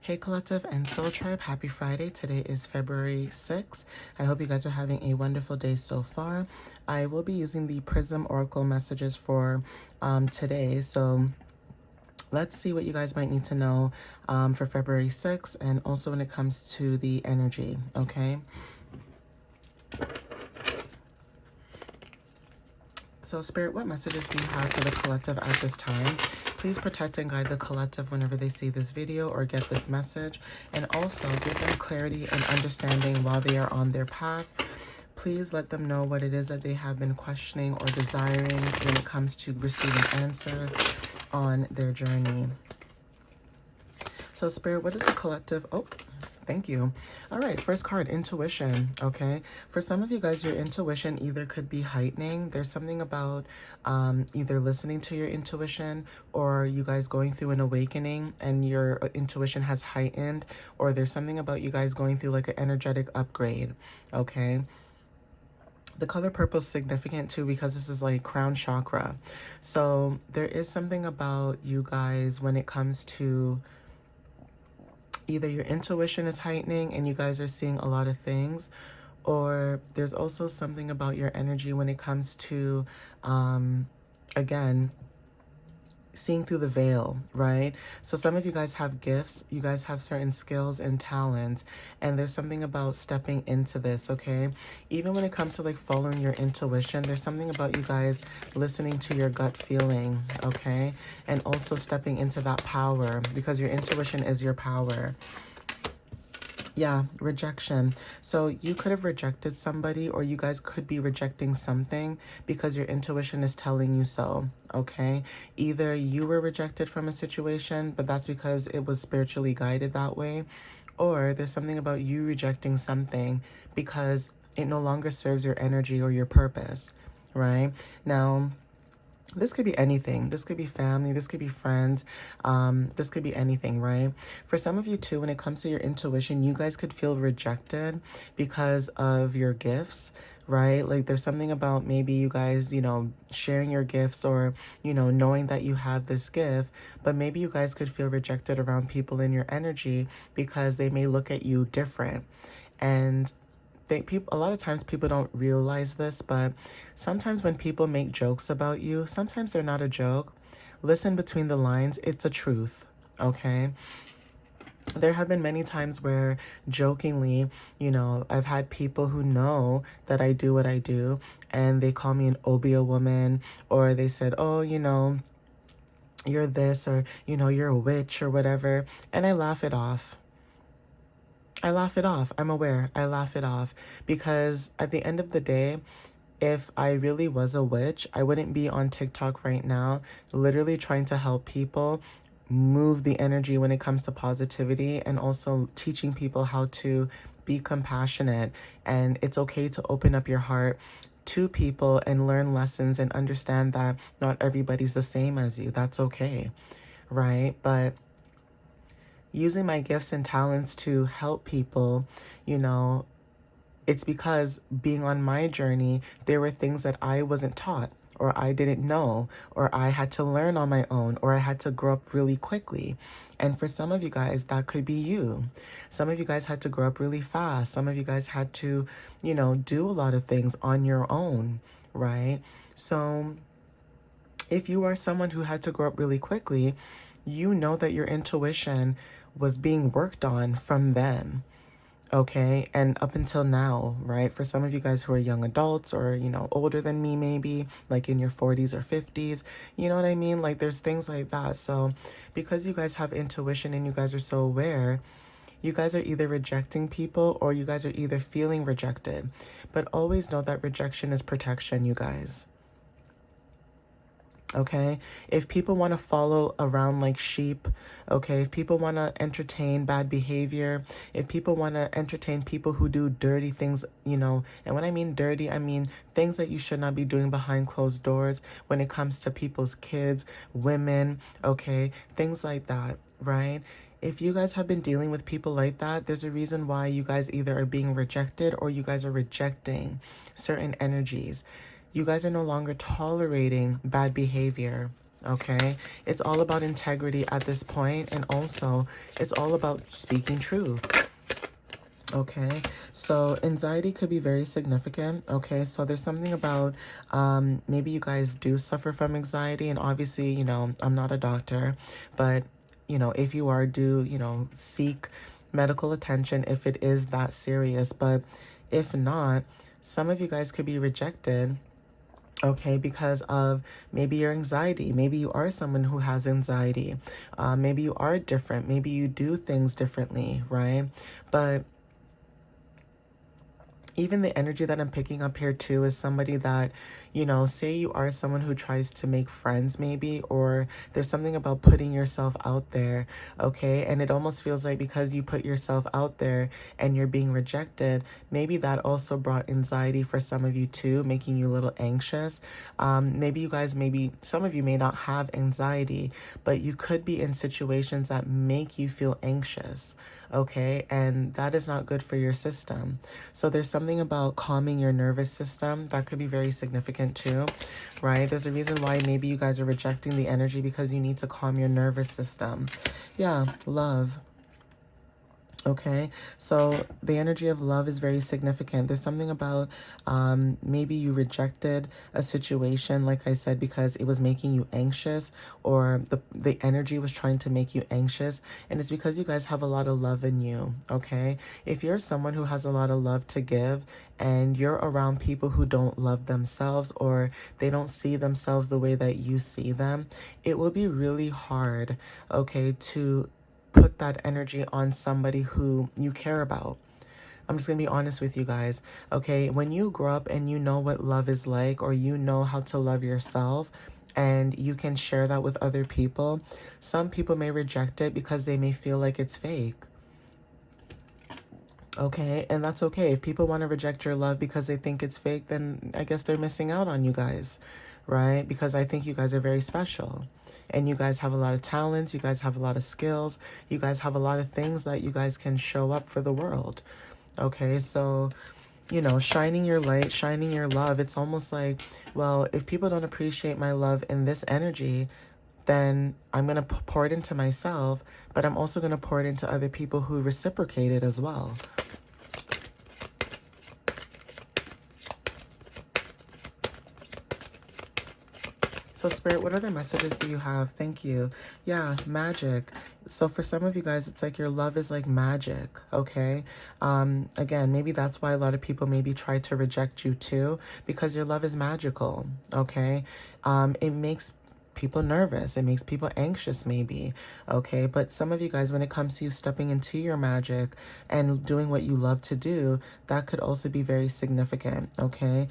Hey Collective and Soul Tribe, happy Friday. Today is February 6th. I hope you guys are having a wonderful day so far. I will be using the Prism Oracle messages for today. So let's see what you guys might need to know for February 6th and also when it comes to the energy, okay? So Spirit, what messages do you have for the collective at this time? Please protect and guide the collective whenever they see this video or get this message. And also give them clarity and understanding while they are on their path. Please let them know what it is that they have been questioning or desiring when it comes to receiving answers on their journey. So Spirit, what is the collective? Oh, thank you. All right, first card, intuition, okay? For some of you guys, your intuition either could be heightening. There's something about either listening to your intuition or you guys going through an awakening and your intuition has heightened, or there's something about you guys going through like an energetic upgrade, okay? The color purple is significant too because this is like crown chakra. So there is something about you guys when it comes to either your intuition is heightening and you guys are seeing a lot of things, or there's also something about your energy when it comes to, again, seeing through the veil, right? So some of you guys have gifts, you guys have certain skills and talents, and there's something about stepping into this, okay? Even when it comes to like following your intuition, there's something about you guys listening to your gut feeling, okay? And also stepping into that power because your intuition is your power. Yeah, rejection. So you could have rejected somebody, or you guys could be rejecting something because your intuition is telling you so, okay? Either you were rejected from a situation, but that's because it was spiritually guided that way, or there's something about you rejecting something because it no longer serves your energy or your purpose, right? Now, this could be anything. This could be family. This could be friends. This could be anything, right? For some of you too, when it comes to your intuition, you guys could feel rejected because of your gifts, right? Like there's something about maybe you guys, sharing your gifts or, knowing that you have this gift, but maybe you guys could feel rejected around people in your energy because they may look at you different. And a lot of times people don't realize this, but sometimes when people make jokes about you, sometimes they're not a joke. Listen between the lines, it's a truth, okay? There have been many times where jokingly, I've had people who know that I do what I do and they call me an obia woman, or they said, oh, you're this, or, you're a witch or whatever. And I laugh it off. I'm aware. I laugh it off because at the end of the day, if I really was a witch, I wouldn't be on TikTok right now, literally trying to help people move the energy when it comes to positivity and also teaching people how to be compassionate. And it's okay to open up your heart to people and learn lessons and understand that not everybody's the same as you. That's okay, right? But using my gifts and talents to help people, it's because being on my journey, there were things that I wasn't taught, or I didn't know, or I had to learn on my own, or I had to grow up really quickly. And for some of you guys, that could be you. Some of you guys had to grow up really fast. Some of you guys had to, do a lot of things on your own, right? So if you are someone who had to grow up really quickly, you know that your intuition was being worked on from then, okay? And up until now, right? For some of you guys who are young adults or, older than me, maybe like in your 40s or 50s, you know what I mean? Like there's things like that. So because you guys have intuition and you guys are so aware, you guys are either rejecting people or you guys are either feeling rejected. But always know that rejection is protection, you guys. Okay, if people want to follow around like sheep, okay, if people want to entertain bad behavior, if people want to entertain people who do dirty things, and when I mean dirty, I mean things that you should not be doing behind closed doors when it comes to people's kids, women, okay, things like that, right? If you guys have been dealing with people like that, there's a reason why you guys either are being rejected or you guys are rejecting certain energies. You guys are no longer tolerating bad behavior, Okay, it's all about integrity at this point, and also it's all about speaking truth. Okay, so anxiety could be very significant. Okay, so there's something about maybe you guys do suffer from anxiety, and obviously, you know, I'm not a doctor, but you know, if you are, do, you know, seek medical attention if it is that serious. But if not, some of you guys could be rejected, okay, because of maybe your anxiety. Maybe you are someone who has anxiety. Maybe you are different. Maybe you do things differently, right? But even the energy that I'm picking up here too is somebody that, you know, say you are someone who tries to make friends maybe, or there's something about putting yourself out there, okay? And it almost feels like because you put yourself out there and you're being rejected, maybe that also brought anxiety for some of you too, making you a little anxious. Maybe you guys, maybe some of you may not have anxiety, but you could be in situations that make you feel anxious, okay? And that is not good for your system. So there's something about calming your nervous system that could be very significant too, right? There's a reason why maybe you guys are rejecting the energy, because you need to calm your nervous system. Yeah, love. Okay, so the energy of love is very significant. There's something about maybe you rejected a situation, like I said, because it was making you anxious, or the energy was trying to make you anxious. And it's because you guys have a lot of love in you. Okay, if you're someone who has a lot of love to give, and you're around people who don't love themselves, or they don't see themselves the way that you see them, it will be really hard, okay, to put that energy on somebody who you care about. I'm just going to be honest with you guys. Okay, when you grow up and you know what love is like, or you know how to love yourself, and you can share that with other people, some people may reject it because they may feel like it's fake. Okay, and that's okay. If people want to reject your love because they think it's fake, then I guess they're missing out on you guys, right? Because I think you guys are very special. And you guys have a lot of talents, you guys have a lot of skills, you guys have a lot of things that you guys can show up for the world. Okay, so, you know, shining your light, shining your love, it's almost like, well, if people don't appreciate my love in this energy, then I'm going to pour it into myself, but I'm also going to pour it into other people who reciprocate it as well. So Spirit, what other messages do you have? Thank you. Yeah, magic. So for some of you guys, it's like your love is like magic, okay? Again, maybe that's why a lot of people maybe try to reject you too, because your love is magical, okay? It makes people nervous. It makes people anxious maybe, okay? But some of you guys, when it comes to you stepping into your magic and doing what you love to do, that could also be very significant, okay?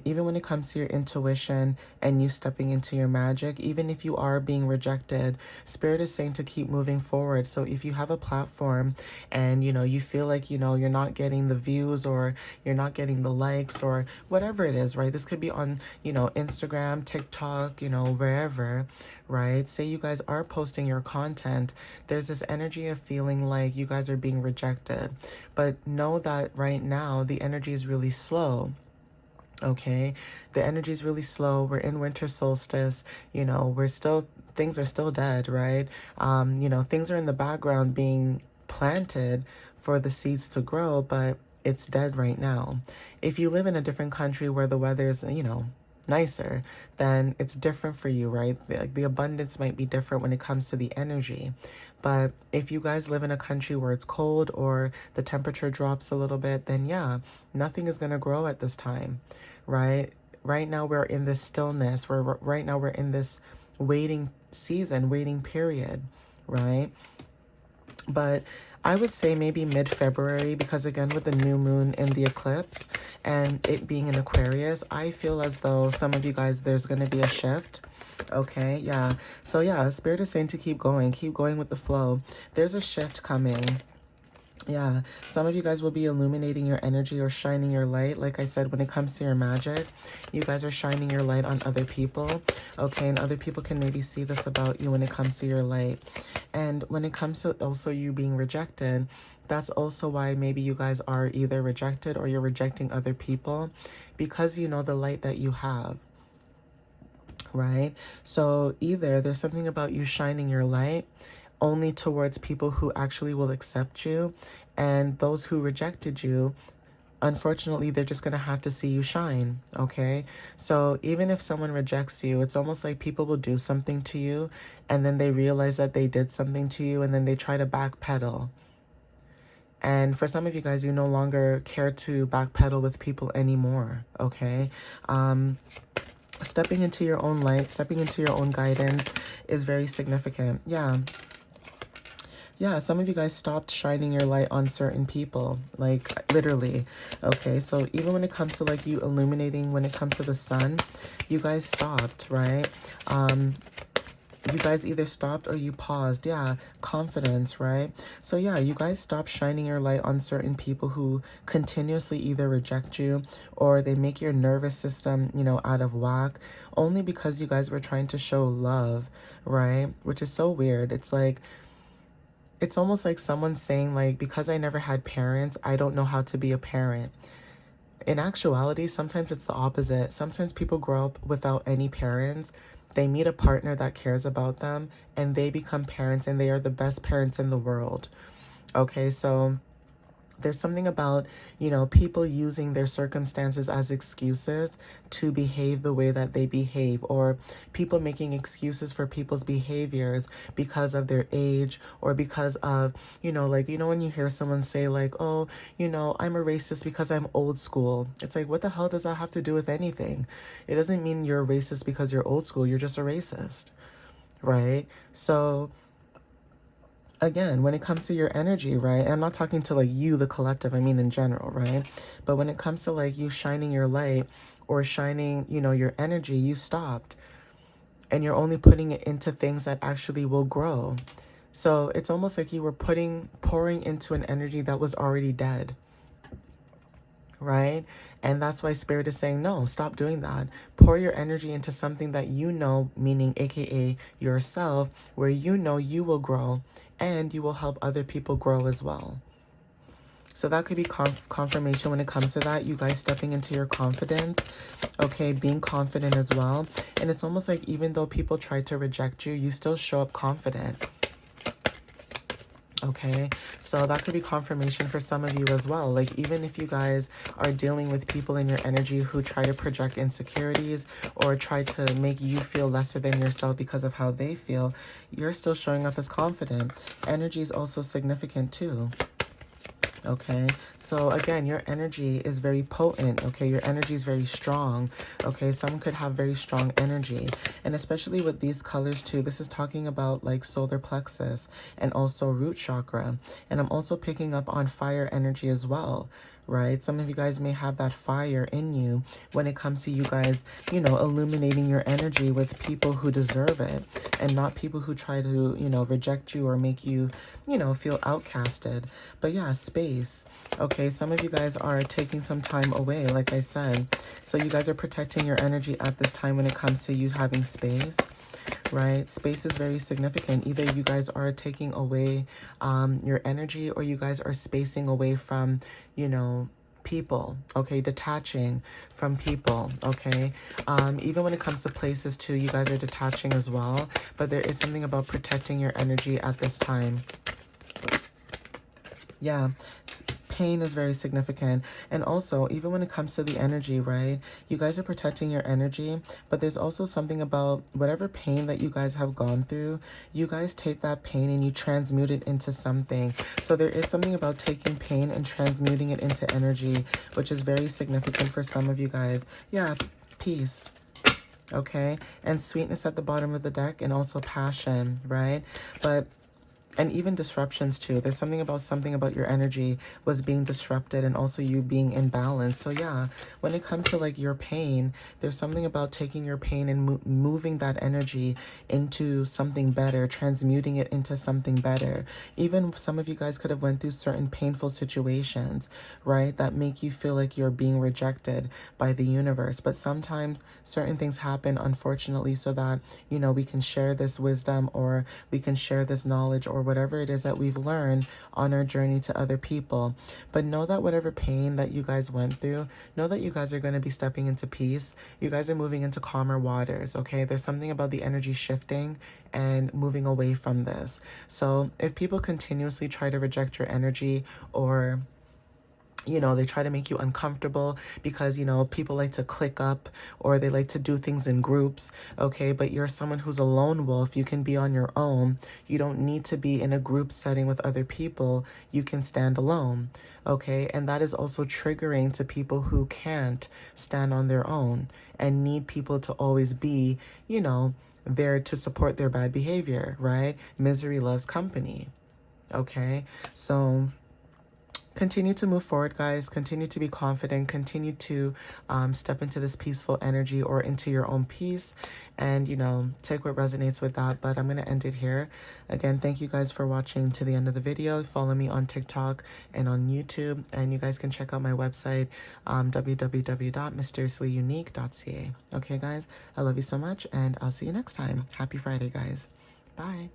Even when it comes to your intuition and you stepping into your magic, even if you are being rejected, Spirit is saying to keep moving forward. So if you have a platform and, you know, you feel like, you know, you're not getting the views, or you're not getting the likes, or whatever it is, right? This could be on, you know, Instagram, TikTok, you know, wherever, right? Say you guys are posting your content, there's this energy of feeling like you guys are being rejected. But know that right now the energy is really slow. Okay, the energy is really slow. We're in winter solstice. You know, things are still dead, right? You know, things are in the background being planted for the seeds to grow, but it's dead right now. If you live in a different country where the weather is, you know, nicer, then it's different for you, right? The abundance might be different when it comes to the energy. But if you guys live in a country where it's cold, or the temperature drops a little bit, then yeah, nothing is going to grow at this time, right? Right now we're in this stillness. Right now we're in this waiting season, waiting period, right? But I would say maybe mid-February, because again, with the new moon in the eclipse and it being in Aquarius, I feel as though some of you guys, there's going to be a shift. Okay, yeah. So yeah, Spirit is saying to keep going with the flow. There's a shift coming. Yeah, some of you guys will be illuminating your energy or shining your light. Like I said, when it comes to your magic, you guys are shining your light on other people, okay? And other people can maybe see this about you when it comes to your light. And when it comes to also you being rejected, that's also why maybe you guys are either rejected or you're rejecting other people, because you know the light that you have. right? So either there's something about you shining your light only towards people who actually will accept you, and those who rejected you, unfortunately, they're just going to have to see you shine, okay? So even if someone rejects you, it's almost like people will do something to you and then they realize that they did something to you and then they try to backpedal. And for some of you guys, you no longer care to backpedal with people anymore, okay? Stepping into your own light, stepping into your own guidance is very significant. Yeah, some of you guys stopped shining your light on certain people, like literally. Okay, so even when it comes to like you illuminating, when it comes to the sun, you guys stopped, right? You guys either stopped or you paused. Yeah, confidence, right? So yeah, you guys stopped shining your light on certain people who continuously either reject you or they make your nervous system, you know, out of whack, only because you guys were trying to show love, right? Which is so weird. It's like, it's almost like someone saying like, because I never had parents, I don't know how to be a parent. In actuality, sometimes it's the opposite. Sometimes people grow up without any parents. They meet a partner that cares about them and they become parents and they are the best parents in the world. Okay, so there's something about, you know, people using their circumstances as excuses to behave the way that they behave, or people making excuses for people's behaviors because of their age or because of, you know, like, you know, when you hear someone say like, oh, you know, I'm a racist because I'm old school. It's like, what the hell does that have to do with anything? It doesn't mean you're a racist because you're old school. You're just a racist, right? So again, when it comes to your energy, right? And I'm not talking to like you, the collective, I mean in general, right? But when it comes to like you shining your light or shining, you know, your energy, you stopped and you're only putting it into things that actually will grow. So it's almost like you were pouring into an energy that was already dead, right? And that's why Spirit is saying, no, stop doing that. Pour your energy into something that you know, meaning AKA yourself, where you know you will grow and you will help other people grow as well. So that could be confirmation when it comes to that. You guys stepping into your confidence, okay, being confident as well. And it's almost like even though people try to reject you, you still show up confident. Okay, so that could be confirmation for some of you as well. Like, even if you guys are dealing with people in your energy who try to project insecurities or try to make you feel lesser than yourself because of how they feel, you're still showing up as confident. Energy is also significant too. Okay, so again, your energy is very potent. Okay, your energy is very strong. Okay, some could have very strong energy, and especially with these colors too, this is talking about like solar plexus and also root chakra. And I'm also picking up on fire energy as well, right? Some of you guys may have that fire in you when it comes to you guys, you know, illuminating your energy with people who deserve it and not people who try to, you know, reject you or make you, you know, feel outcasted. But yeah, space. Okay, some of you guys are taking some time away, like I said. So you guys are protecting your energy at this time when it comes to you having space. Right? Space is very significant. Either you guys are taking away your energy or you guys are spacing away from, you know, people, okay, detaching from people, okay. Even when it comes to places too, you guys are detaching as well, but there is something about protecting your energy at this time. Yeah, pain is very significant. And also, even when it comes to the energy, right, you guys are protecting your energy, but there's also something about whatever pain that you guys have gone through, you guys take that pain and you transmute it into something. So there is something about taking pain and transmuting it into energy, which is very significant for some of you guys. Yeah, peace. Okay, and sweetness at the bottom of the deck, and also passion, right? But and even disruptions too. There's something about your energy was being disrupted and also you being imbalanced. So yeah, when it comes to like your pain, there's something about taking your pain and moving that energy into something better, transmuting it into something better. Even some of you guys could have went through certain painful situations, right, that make you feel like you're being rejected by the universe. But sometimes certain things happen, unfortunately, so that, you know, we can share this wisdom or we can share this knowledge or whatever it is that we've learned on our journey to other people. But know that whatever pain that you guys went through, know that you guys are going to be stepping into peace. You guys are moving into calmer waters, okay? There's something about the energy shifting and moving away from this. So if people continuously try to reject your energy, or they try to make you uncomfortable because, people like to click up or they like to do things in groups, okay? But you're someone who's a lone wolf. You can be on your own. You don't need to be in a group setting with other people. You can stand alone, okay? And that is also triggering to people who can't stand on their own and need people to always be, there to support their bad behavior, right? Misery loves company, okay? So continue to move forward, guys. Continue to be confident. Continue to step into this peaceful energy or into your own peace, and take what resonates with that. But I'm going to end it here. Again, thank you guys for watching to the end of the video. Follow me on TikTok and on YouTube, and you guys can check out my website, www.mysteriouslyunique.ca. Okay, guys, I love you so much, and I'll see you next time. Happy Friday, guys. Bye.